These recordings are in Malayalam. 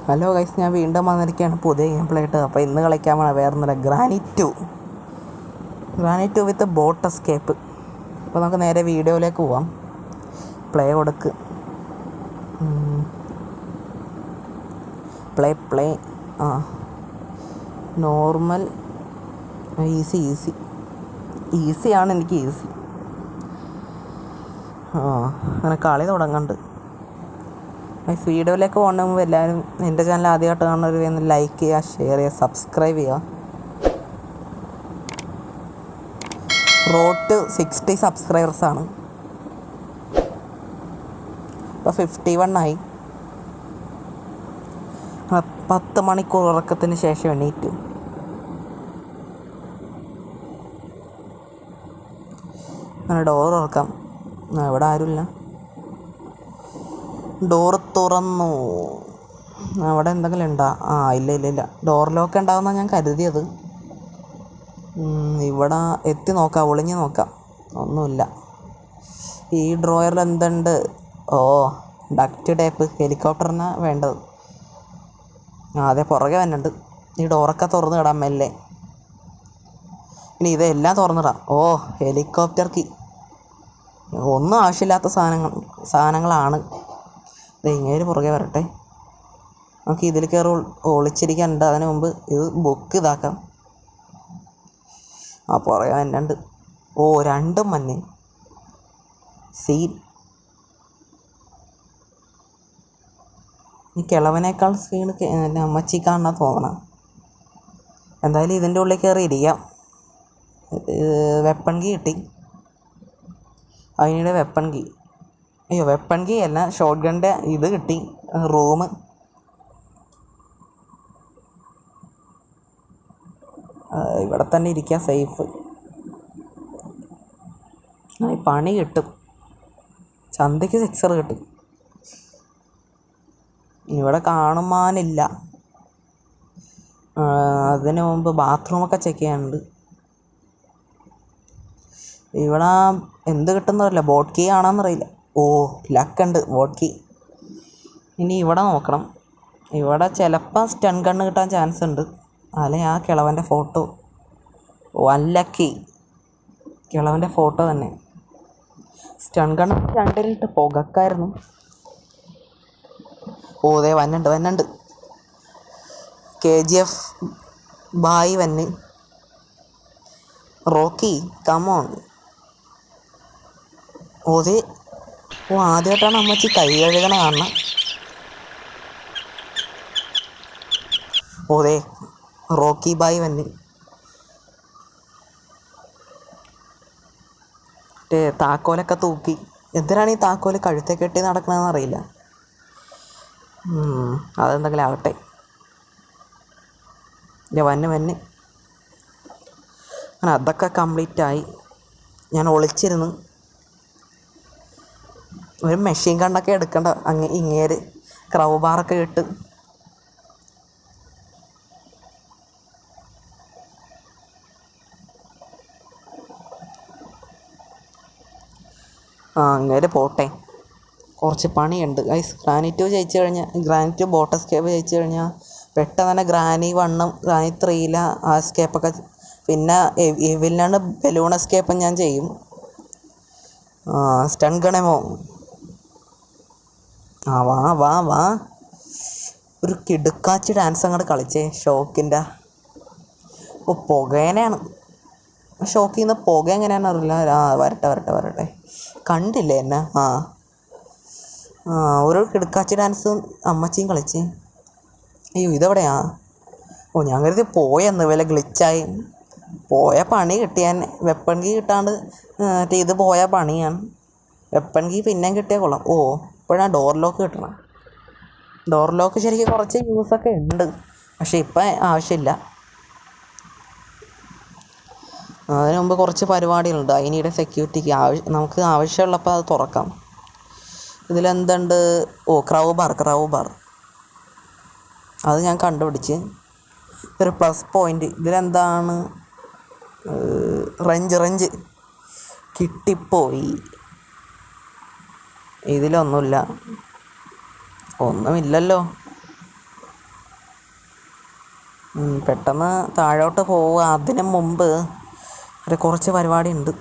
ഹലോ ഗൈസ്, ഞാൻ വീണ്ടും വന്നിരിക്കുകയാണ് പുതിയ ഗെയിം പ്ലേ ആയിട്ട്. അപ്പോൾ ഇന്ന് കളിക്കാൻ വേണം വേറൊന്നുമില്ല, ഗ്രാനിറ്റ് 2 വിത്ത് ബോട്ട് എസ്കേപ്പ്. അപ്പോൾ നമുക്ക് നേരെ വീഡിയോയിലേക്ക് പോവാം. പ്ലേ കൊടുക്ക്. പ്ലേ ആ നോർമൽ, ഈസിയാണ്. എനിക്ക് ഈസി. അങ്ങനെ കളി തുടങ്ങുന്നുണ്ട്. വീഡിയോയിലേക്ക് പോകുന്ന മുമ്പ് എല്ലാവരും എൻ്റെ ചാനൽ ആദ്യമായിട്ട് കാണുന്നവർ ഒന്ന് ലൈക്ക് ചെയ്യുക, ഷെയർ ചെയ്യുക, സബ്സ്ക്രൈബ് ചെയ്യുക. റോഡ് ടു 60 സബ്സ്ക്രൈബേഴ്സാണ്. ഇപ്പോൾ 51 ആയി. 10 മണിക്കൂർ ഉറക്കത്തിന് ശേഷം എണീറ്റു. അങ്ങനെ ഡോർ തുറക്കാം. ഇവിടെ ആരുമില്ല. ഡോറ് തുറന്നു. അവിടെ എന്തെങ്കിലും ഉണ്ടോ? ഇല്ല. ഡോർ ലോക്ക് ഉണ്ടാവുമെന്നാണ് ഞാൻ കരുതിയത്. ഇവിടെ എത്തി നോക്കാം, ഒളിഞ്ഞ് നോക്കാം. ഒന്നുമില്ല. ഈ ഡ്രോയറിൽ എന്തുണ്ട്? Duct tape. ഹെലികോപ്റ്ററിന് വേണ്ടത്. അതെ, പുറകെ വന്നുണ്ട്. ഈ ഡോറൊക്കെ തുറന്ന് കിടാം മെല്ലെ. ഇനി ഇതെല്ലാം തുറന്നിടാം. Helicopter key. ഒന്നും ആവശ്യമില്ലാത്ത സാധനങ്ങളാണ്. ഇങ്ങനെ പുറകെ വരട്ടെ. നമുക്ക് ഇതിൽ കയറി ഒളിച്ചിരിക്കാനുണ്ട്. അതിന് മുമ്പ് ഇത് ബുക്ക് ഇതാക്കാം. പുറകെ വന്നുണ്ട്. 2 മഞ്ഞ് സീൻ. ഈ കിളവനേക്കാൾ സ്പീഡ് അമ്മച്ചിക്കാണെന്നാ തോന്നണം. എന്തായാലും ഇതിൻ്റെ ഉള്ളിൽ കയറി ഇരിക്കാം. വെപ്പൺ കീ കിട്ടി. അതിനിടെ വെപ്പൺ കീ അല്ല, ഷോട്ട് ഗണ്ണിൻ്റെ ഇത് കിട്ടി. റൂം. ഇവിടെ തന്നെ ഇരിക്കുക, സേഫ്. പണി കിട്ടും. ചന്തയ്ക്ക് 6 കിട്ടും. ഇവിടെ കാണുമാനില്ല. അതിന് മുമ്പ് ബാത്റൂമൊക്കെ ചെക്ക് ചെയ്യാനുണ്ട്. ഇവിടെ എന്ത് കിട്ടുന്നറിയില്ല. ബോട്ട് കീ ആണെന്നറിയില്ല. ലക്കുണ്ട്, ബോട്ട് കീ. ഇനി ഇവിടെ നോക്കണം. ഇവിടെ ചിലപ്പോൾ സ്റ്റൺ ഗണ്ണ് കിട്ടാൻ ചാൻസ് ഉണ്ട്. അല്ലെങ്കിൽ ആ കിളവൻ്റെ ഫോട്ടോ. അല്ലക്കി കിളവൻ്റെ ഫോട്ടോ തന്നെ. Stun gun 2 പുകക്കായിരുന്നു. ദേ വന്നുണ്ട്. KGF ബായ് വന്ന്. Rocky come on. ആദ്യമായിട്ടാണ് അമ്മച്ചി കൈ കഴുകണ കാണണം. റോക്കി ബായ് വന്ന്. താക്കോലൊക്കെ തൂക്കി. എന്തിനാണ് ഈ താക്കോല് കഴുത്തെ കെട്ടി നടക്കണമെന്ന് അറിയില്ല. അതെന്തെങ്കിലും ആവട്ടെ. വന്ന് അങ്ങനെ അതൊക്കെ കംപ്ലീറ്റായി. ഞാൻ ഒളിച്ചിരുന്നു. ഒരു മെഷീൻ ഗണ്ണൊക്കെ എടുക്കണ്ട. ഇങ്ങേര് ക്രൗ ബാറൊക്കെ ഇട്ട്. അങ്ങേര് പോട്ടെ. കുറച്ച് പണിയുണ്ട്. ഗ്രാനിറ്റ് ബോട്ട് എസ്കേപ്പ് ജയിച്ചു കഴിഞ്ഞാൽ പെട്ടെന്ന് തന്നെ ഗ്രാനി 1, ഗ്രാനി 3 ആ എസ്കേപ്പൊക്കെ. പിന്നെ എവിലാണ് ബലൂൺ എസ്കേപ്പും ഞാൻ ചെയ്യും. സ്റ്റൺ ഗണമോ? വാ. ഒരു കിടുക്കാച്ചി ഡാൻസ് അങ്ങോട്ട് കളിച്ചേ. ഷോക്കിൻ്റെ പുകേനെയാണ്. ഷോക്കിൽ നിന്ന് പുക എങ്ങനെയാണെന്ന് അറിയില്ല. വരട്ടെ. കണ്ടില്ലേ എന്നെ? ഒരു കിടുക്കാച്ചി ഡാൻസ് അമ്മച്ചിയും കളിച്ച്. ഇതെവിടെയാ? ഞാൻ കരുതി പോയെന്ന്. വില ഗ്ലിച്ചായി പോയ പണി കിട്ടിയാൻ. വെപ്പൺ കീ കിട്ടാണ്ട് ഇത് പോയ പണിയാണ്. വെപ്പൺ കീ പിന്നെയും കിട്ടിയാൽ കൊള്ളാം. ഇപ്പോഴാണ് ഡോർ ലോക്ക് കിട്ടണം. ഡോർ ലോക്ക് ശരിക്കും കുറച്ച് യൂസൊക്കെ ഉണ്ട്, പക്ഷെ ഇപ്പം ആവശ്യമില്ല. അതിന് മുമ്പ് കുറച്ച് പരിപാടികളുണ്ട്. അതിനിടെ സെക്യൂരിറ്റിക്ക് നമുക്ക് ആവശ്യമുള്ളപ്പോൾ അത് തുറക്കാം. ഇതിലെന്തുണ്ട്? Crowbar. അത് ഞാൻ കണ്ടുപിടിച്ച്. ഒരു പ്ലസ് പോയിൻ്റ്. ഇതിലെന്താണ്? റെഞ്ച് കിട്ടിപ്പോയി. ഇതിലൊന്നുമില്ലല്ലോ. പെട്ടെന്ന് താഴോട്ട് പോവുക. അതിന് മുമ്പ് കുറച്ച് പരിപാടി ഉണ്ട്.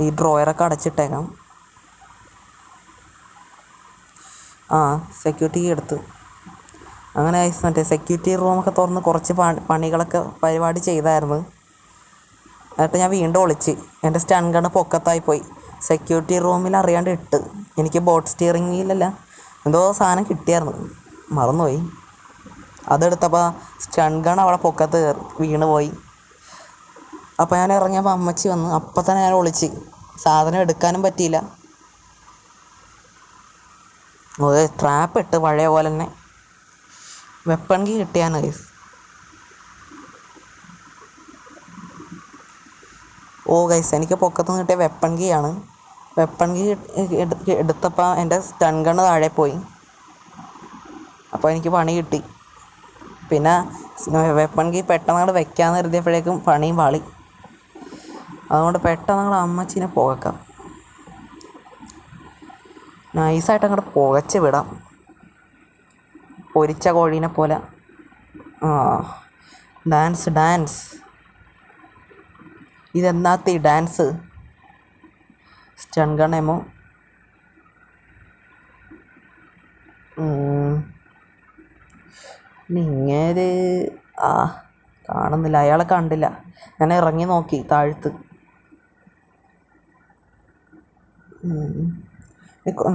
ഈ ഡ്രോയറൊക്കെ അടച്ചിട്ടേക്കാം. സെക്യൂരിറ്റി എടുത്ത് അങ്ങനെ മറ്റേ സെക്യൂരിറ്റി റൂമൊക്കെ തുറന്ന് കുറച്ച് പണികളൊക്കെ പരിപാടി ചെയ്തായിരുന്നു. എന്നിട്ട് ഞാൻ വീണ്ടും ഒളിച്ച്. എൻ്റെ സ്റ്റൺ ഗണ്ണ് പൊക്കത്തായി പോയി. സെക്യൂരിറ്റി റൂമിൽ അറിയാണ്ട് ഇട്ട്. എനിക്ക് ബോട്ട് സ്റ്റിയറിംഗ് വീലല്ല എന്തോ സാധനം കിട്ടിയായിരുന്നു, മറന്നുപോയി. അതെടുത്തപ്പോൾ സ്റ്റൺ ഗൺ അവിടെ പൊക്കത്ത് വീണ് പോയി. അപ്പോൾ ഞാൻ ഇറങ്ങിയപ്പോൾ അമ്മച്ചി വന്നു. അപ്പം തന്നെ ഞാൻ ഒളിച്ച്. സാധനം എടുക്കാനും പറ്റിയില്ല. ട്രാപ്പ് ഇട്ട് പഴയ പോലെ തന്നെ. വെപ്പൺ കീ കിട്ടിയാണ് ഗൈസ്. ഗൈസ്, എനിക്ക് പൊക്കത്തുനിന്ന് കിട്ടിയ വെപ്പൺ കീ ആണ്. വെപ്പൺ കീ എടുത്തപ്പോൾ എൻ്റെ സ്റ്റൺ ഗണ്ണ് താഴെ പോയി. അപ്പോൾ എനിക്ക് പണി കിട്ടി. പിന്നെ വെപ്പൺ കീ പെട്ടെന്ന് അങ്ങോട്ട് വെക്കാമെന്ന് കരുതിയപ്പോഴേക്കും പണിയും പാളി. അതുകൊണ്ട് പെട്ടെന്ന് ഞങ്ങൾ അമ്മച്ചീനെ പുകക്കാം. നൈസായിട്ട് അങ്ങോട്ട് പുകച്ച് വിടാം, പൊരിച്ച കോഴീനെ പോലെ. ഡാൻസ് ഇതെന്നാത്തി ഡാൻസ്? Stun gun ammo. ഇങ്ങനെ കാണുന്നില്ല, അയാളെ കണ്ടില്ല. ഞാൻ ഇറങ്ങി നോക്കി താഴത്ത്.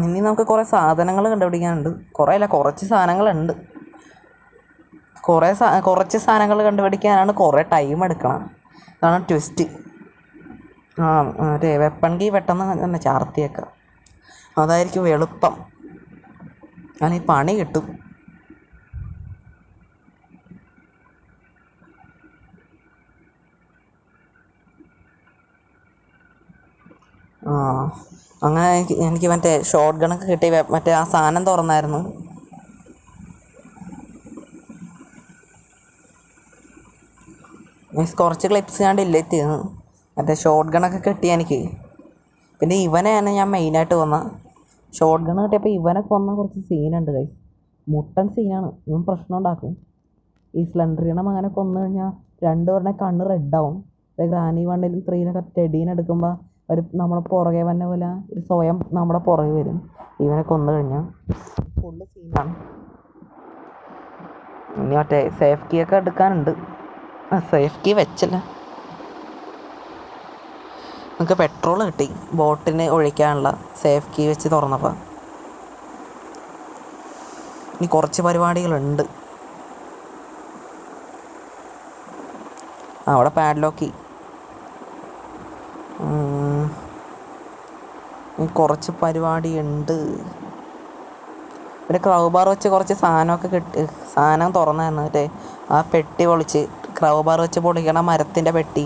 ഇനി നമുക്ക് കുറേ സാധനങ്ങൾ കണ്ടുപിടിക്കാനുണ്ട്. കുറേ അല്ല, കുറച്ച് സാധനങ്ങളുണ്ട്. കുറച്ച് സാധനങ്ങൾ കണ്ടുപിടിക്കാനാണ് കുറേ ടൈം എടുക്കണം. അതാണ് ട്വിസ്റ്റ്. മറ്റേ വെപ്പൺ കീ പെട്ടെന്ന് തന്നെ ചാർത്തിയേക്കാം, അതായിരിക്കും എളുപ്പം. ഈ പണി കിട്ടും. അങ്ങനെ എനിക്ക് മറ്റേ ഷോട്ട് ഗണൊക്കെ കിട്ടി. മറ്റേ ആ സാധനം തുറന്നായിരുന്നു. കുറച്ച് ക്ലിപ്സ് ഞാൻ ഡിലീറ്റ് ചെയ്യുന്നു. മറ്റേ ഷോട്ട് ഗണൊക്കെ കിട്ടി എനിക്ക്. പിന്നെ ഇവനെയാണ് ഞാൻ മെയിനായിട്ട് കൊന്ന. ഷോട്ട് ഗൺ കിട്ടിയപ്പോൾ ഇവനെ കൊന്ന കുറച്ച് സീനുണ്ട് കൈ. മുട്ടൻ സീനാണ്. ഇവൻ പ്രശ്നം ഉണ്ടാക്കും. ഈ സ്ലെൻഡറിയണം അങ്ങനെ കൊന്നു കഴിഞ്ഞാൽ രണ്ടുപേരുടെ കണ്ണ് റെഡാവും. ഗ്രാനി 1-ലും 3-ലൊക്കെ ടെഡീനെടുക്കുമ്പോൾ നമ്മളെ പുറകെ വന്ന പോലെ സ്വയം നമ്മുടെ പുറകെ വരും. ഇവനെ കൊന്നു കഴിഞ്ഞാൽ ഫുള്ള് സീനാണ്. ഇനി മറ്റേ സേഫ് കീ ഒക്കെ എടുക്കാനുണ്ട്. സേഫ് കീ വെച്ചല്ല. നമുക്ക് പെട്രോൾ കിട്ടി ബോട്ടിന് ഒഴിക്കാനുള്ള. സേഫ് കീ വെച്ച് തുറന്നപ്പോൾ ഇനി കുറച്ച് പരിപാടികളുണ്ട്. അവിടെ പാഡ്ലോക്ക്. കുറച്ച് പരിപാടി ഉണ്ട്. പിന്നെ ക്രൗബാർ വെച്ച് കുറച്ച് സാധനമൊക്കെ കിട്ടി. സാധനം തുറന്നായിരുന്നു. മറ്റേ ആ പെട്ടി പൊളിച്ച് ക്രൗബാർ വെച്ച് പൊളിക്കണ മരത്തിൻ്റെ പെട്ടി.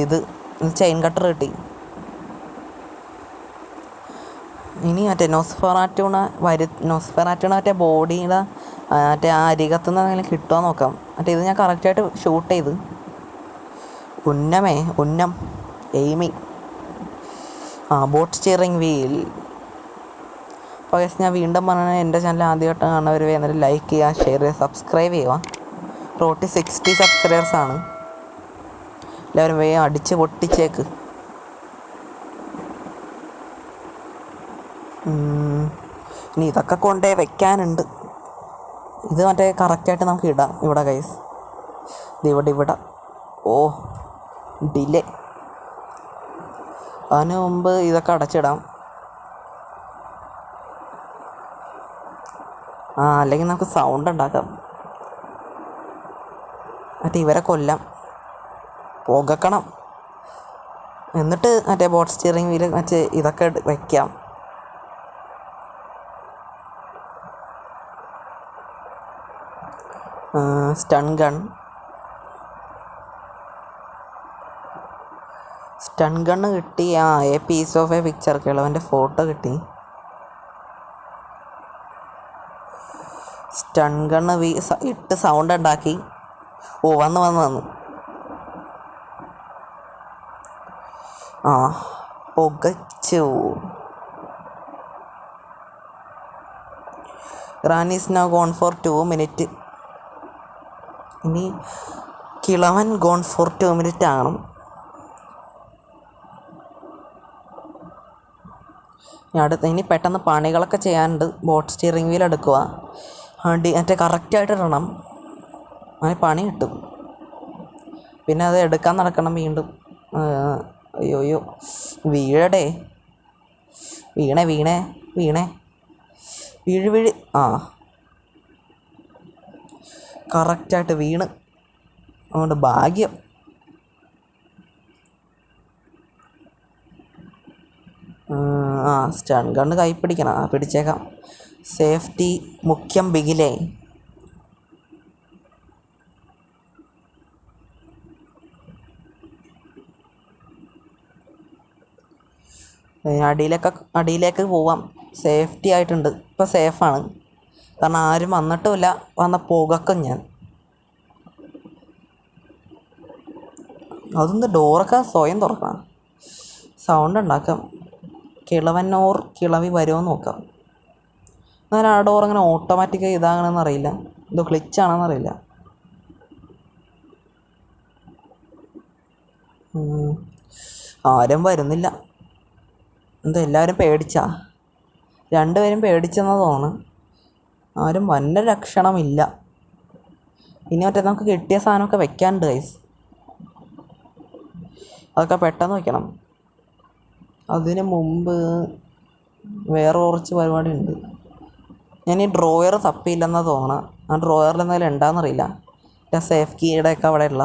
ഇത് ചെയിൻ കട്ടർ കിട്ടി. ഇനി മറ്റേ നൊസ്ഫെറാറ്റൂണ മറ്റേ ബോഡിയുടെ മറ്റേ ആ അരികത്തുനിന്ന് എന്തെങ്കിലും കിട്ടുമോ നോക്കാം. മറ്റേ ഇത് ഞാൻ കറക്റ്റായിട്ട് ഷൂട്ട് ചെയ്ത്. ഉന്നം എയിമിങ്. Boat steering wheel. അപ്പോൾ ഞാൻ വീണ്ടും പറഞ്ഞാൽ എൻ്റെ ചാനൽ ആദ്യമായിട്ട് കാണുന്നവർ വേണമെങ്കിൽ ലൈക്ക് ചെയ്യുക, ഷെയർ ചെയ്യുക, സബ്സ്ക്രൈബ് ചെയ്യുക. റോട്ടി 60 സബ്സ്ക്രൈബേഴ്സാണ്. എല്ലാവരും വേഗം അടിച്ച് പൊട്ടിച്ചേക്ക്. ഇനി ഇതൊക്കെ കൊണ്ടേ വെക്കാനുണ്ട്. ഇത് മറ്റേ കറക്റ്റായിട്ട് നമുക്ക് ഇടാം ഇവിടെ ഗൈസ്. ഇവിടെ ഡിലേ. അതിന് മുമ്പ് ഇതൊക്കെ അടച്ചിടാം. അല്ലെങ്കിൽ നമുക്ക് സൗണ്ട് ഉണ്ടാക്കാം. മറ്റേ ഇവരെ കൊല്ലാം, പുകക്കണം. എന്നിട്ട് മറ്റേ ബോട്ട് സ്റ്റിയറിംഗ് വീല് മറ്റേ ഇതൊക്കെ വയ്ക്കാം. സ്റ്റൺ ഗണ്ണ് കിട്ടി. A piece of a picture കിളവൻ്റെ ഫോട്ടോ കിട്ടി. സ്റ്റൺ ഗണ്ണ് ഇട്ട് സൗണ്ട് ഉണ്ടാക്കി. വന്നു പുകച്ചു. Granny is now gone for 2 minute. ഇനി കിളവൻ ഗോൺ ഫോർ 2 മിനിറ്റ് ആകണം. ഇനി പെട്ടെന്ന് പണികളൊക്കെ ചെയ്യാനുണ്ട്. ബോട്ട് സ്റ്റിയറിംഗ് വീൽ എടുക്കുക, മറ്റേ കറക്റ്റായിട്ട് ഇടണം, അങ്ങനെ പണി കിട്ടും. പിന്നെ അത് എടുക്കാൻ നടക്കണം വീണ്ടും. അയ്യോ വീഴടേ, വീണേ വീഴ്. കറക്റ്റായിട്ട് വീണ്, അതുകൊണ്ട് ഭാഗ്യം. സ്റ്റൺ ഗണ്ണ് കൈ പിടിക്കണം. പിടിച്ചേക്കാം. സേഫ്റ്റി മുഖ്യം ബിഗിലേ. അടിയിലേക്ക് പോവാം. സേഫ്റ്റി ആയിട്ടുണ്ട്. ഇപ്പോൾ സേഫാണ്, കാരണം ആരും വന്നിട്ടുമില്ല. വന്ന പുകക്കും ഞാൻ. അതൊന്ന് ഡോറൊക്കെ സ്വയം തുറക്കണം, സൗണ്ട് ഉണ്ടാക്കാം. കിളവനോർ കിളവി വരുമോ നോക്കാം. അങ്ങനെ ആ ഡോർ അങ്ങനെ ഓട്ടോമാറ്റിക്കായി ഇതാകണമെന്ന് അറിയില്ല, എന്തോ ക്ലിച്ചാണെന്ന് അറിയില്ല. ആരും വരുന്നില്ല. എന്താ എല്ലാവരും പേടിച്ചാ? രണ്ടുപേരും പേടിച്ചെന്ന് തോന്നുന്നു. ആരും വന്ന ലക്ഷണമില്ല. ഇനി മറ്റേ നമുക്ക് കിട്ടിയ സാധനമൊക്കെ വെക്കാനുണ്ട് ഗൈസ്. അതൊക്കെ പെട്ടെന്ന് വെക്കണം. അതിന് മുമ്പ് വേറെ കുറച്ച് പരിപാടി ഉണ്ട്. ഞാൻ ഈ ഡ്രോയർ തപ്പിയില്ലെന്നാണ് തോന്നണം. ആ ഡ്രോയറിൽ എന്തെങ്കിലും ഉണ്ടാകുന്നറിയില്ല. സേഫ് കീയുടെ ഒക്കെ അവിടെ ഉള്ള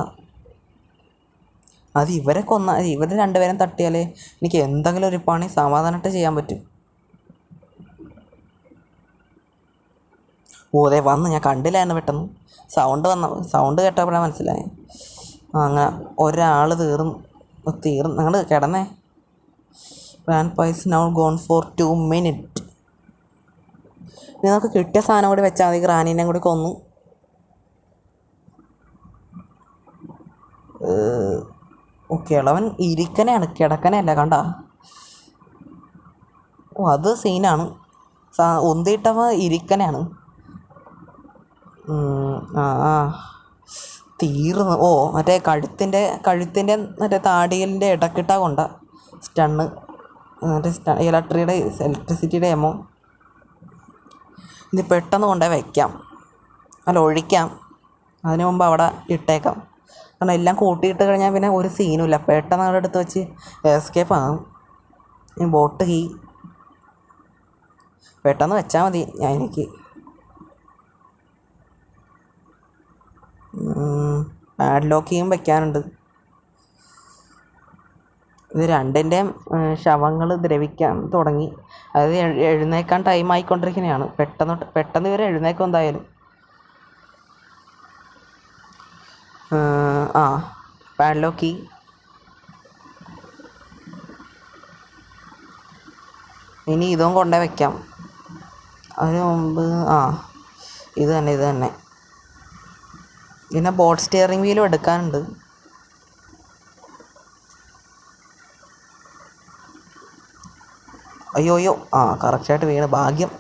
അത് ഇവർ രണ്ടുപേരും തട്ടിയാലേ എനിക്ക് എന്തെങ്കിലും ഒരു പണി സമാധാനമായിട്ട് ചെയ്യാൻ പറ്റും. അതെ വന്ന്, ഞാൻ കണ്ടില്ലായിരുന്നു പെട്ടെന്ന്. സൗണ്ട് കേട്ടപ്പോഴാണ് മനസ്സിലായി. അങ്ങനെ ഒരാൾ തീർന്നു. നിങ്ങൾ കിടന്നേ. Grand is now gone for 2 minute. നിങ്ങൾക്ക് കിട്ടിയ സാധനം കൂടി വെച്ചാൽ മതി. ഗ്രാനീനെ കൂടി കൊന്നു. കിളവൻ ഇരിക്കനെയാണ്, കിടക്കനെയല്ല. കണ്ട, അത് സീനാണ്. ഒന്തിയിട്ടവ ഇരിക്കനെയാണ്. തീർന്നു. മറ്റേ കഴുത്തിൻ്റെ മറ്റേ താടിയലിൻ്റെ ഇടക്കിട്ടാ കൊണ്ട സ്റ്റണ്ണ്. മറ്റേ ഇലക്ട്രിസിറ്റിയുടെ എമോ. ഇത് പെട്ടെന്ന് കൊണ്ടുപോയി വയ്ക്കാം, ഒഴിക്കാം. അതിന് മുമ്പ് അവിടെ ഇട്ടേക്കാം. കാരണം എല്ലാം കൂട്ടിയിട്ട് കഴിഞ്ഞാൽ പിന്നെ ഒരു സീനുമില്ല. പെട്ടെന്ന് അവിടെ എടുത്ത് വെച്ച് എസ്കേപ്പ് ആകും. ബോട്ട് കീ പെട്ടെന്ന് വെച്ചാൽ മതി. എനിക്ക് പാഡ്ലോക്ക് കീയും വെക്കാനുണ്ട്. ഇത് രണ്ടിൻ്റെയും ശവങ്ങൾ ദ്രവിക്കാൻ തുടങ്ങി. അതായത് എഴുന്നേക്കാൻ ടൈം ആയിക്കൊണ്ടിരിക്കുന്നതാണ്. പെട്ടെന്ന് ഇവർ എഴുന്നേക്കും എന്തായാലും. Padlock key. ഇനി ഇതും കൊണ്ടേ വയ്ക്കാം. അതിന് മുമ്പ് ഇത് തന്നെ. പിന്നെ ബോട്ട് സ്റ്റിയറിംഗ് വീലും എടുക്കാനുണ്ട്. അയ്യോ കറക്റ്റായിട്ട് വീണ്, ഭാഗ്യം.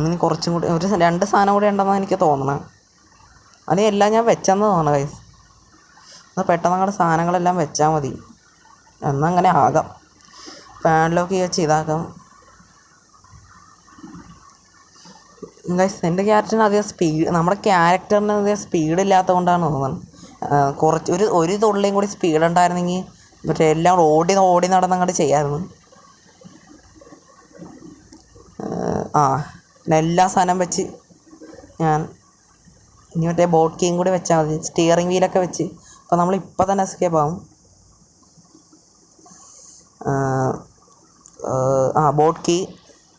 ഇനി കുറച്ചും കൂടി ഒരു 2 സാധനം കൂടി ഉണ്ടെന്നാണ് എനിക്ക് തോന്നണത്. അല്ലെങ്കിൽ എല്ലാം ഞാൻ വെച്ചെന്ന് തോന്നണം ഗൈസ്. എന്നാൽ പെട്ടെന്ന് അങ്ങോട്ട് സാധനങ്ങളെല്ലാം വെച്ചാൽ മതി, എന്നങ്ങനെ ആകാം. പാഡ്ലോക്ക് വെച്ച് ഇതാക്കാം ഗൈസ്. എൻ്റെ ക്യാരക്ടറിന് അധികം നമ്മുടെ ക്യാരക്ടറിന് അധികം സ്പീഡില്ലാത്തത് കൊണ്ടാണ് തോന്നുന്നത്. ഒരു തുള്ളിയും കൂടി സ്പീഡ് ഉണ്ടായിരുന്നെങ്കിൽ മറ്റേ എല്ലാം ഓടി നടന്നങ്ങോട്ട് ചെയ്യാമായിരുന്നു. പിന്നെ എല്ലാ സാധനം വെച്ച് ഞാൻ ഇനി മറ്റേ ബോട്ട് കീയും കൂടി വെച്ചാൽ മതി. സ്റ്റിയറിംഗ് വീലൊക്കെ വെച്ച് അപ്പോൾ നമ്മൾ ഇപ്പം തന്നെ എസ്കേപ്പ് ആവും. Boat key.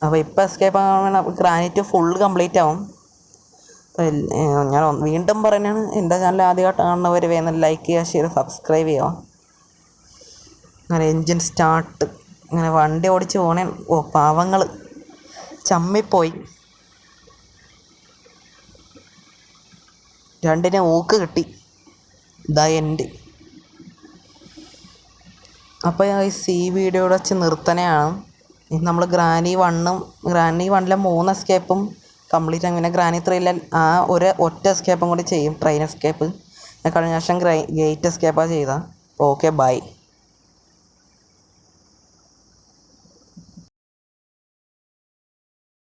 അപ്പോൾ ഇപ്പോൾ എസ്കേപ്പ് ആകാൻ ഗ്രാനൈറ്റ് ഫുൾ കംപ്ലീറ്റ് ആവും. ഞാൻ വീണ്ടും പറയുന്നതാണ്, എൻ്റെ ചാനൽ ആദ്യമായിട്ട് കാണുന്നവർ വേണം ലൈക്ക് ചെയ്യുക, ഷെയർ, സബ്സ്ക്രൈബ് ചെയ്യുക. അങ്ങനെ എൻജിൻ സ്റ്റാർട്ട്. അങ്ങനെ വണ്ടി ഓടിച്ച് പോണേ. പാവങ്ങൾ ചമ്മിപ്പോയി. രണ്ടിനെ ഊക്ക് കിട്ടി. ഇതാ എൻ്റെ. അപ്പോൾ ഈ വീഡിയോയുടെ വെച്ച് നിർത്തനെയാണ്. നമ്മൾ ഗ്രാനി വണ്ണിലെ 3 എസ്കേപ്പും കംപ്ലീറ്റ് ആകും. പിന്നെ ഗ്രാനി 3യിലെ ആ ഒറ്റ എസ്കേപ്പും കൂടി ചെയ്യും, ട്രെയിൻ എസ്കേപ്പ്. കഴിഞ്ഞ വർഷം ഗേറ്റ് എസ്കേപ്പാണ് ചെയ്തത്. Okay bye.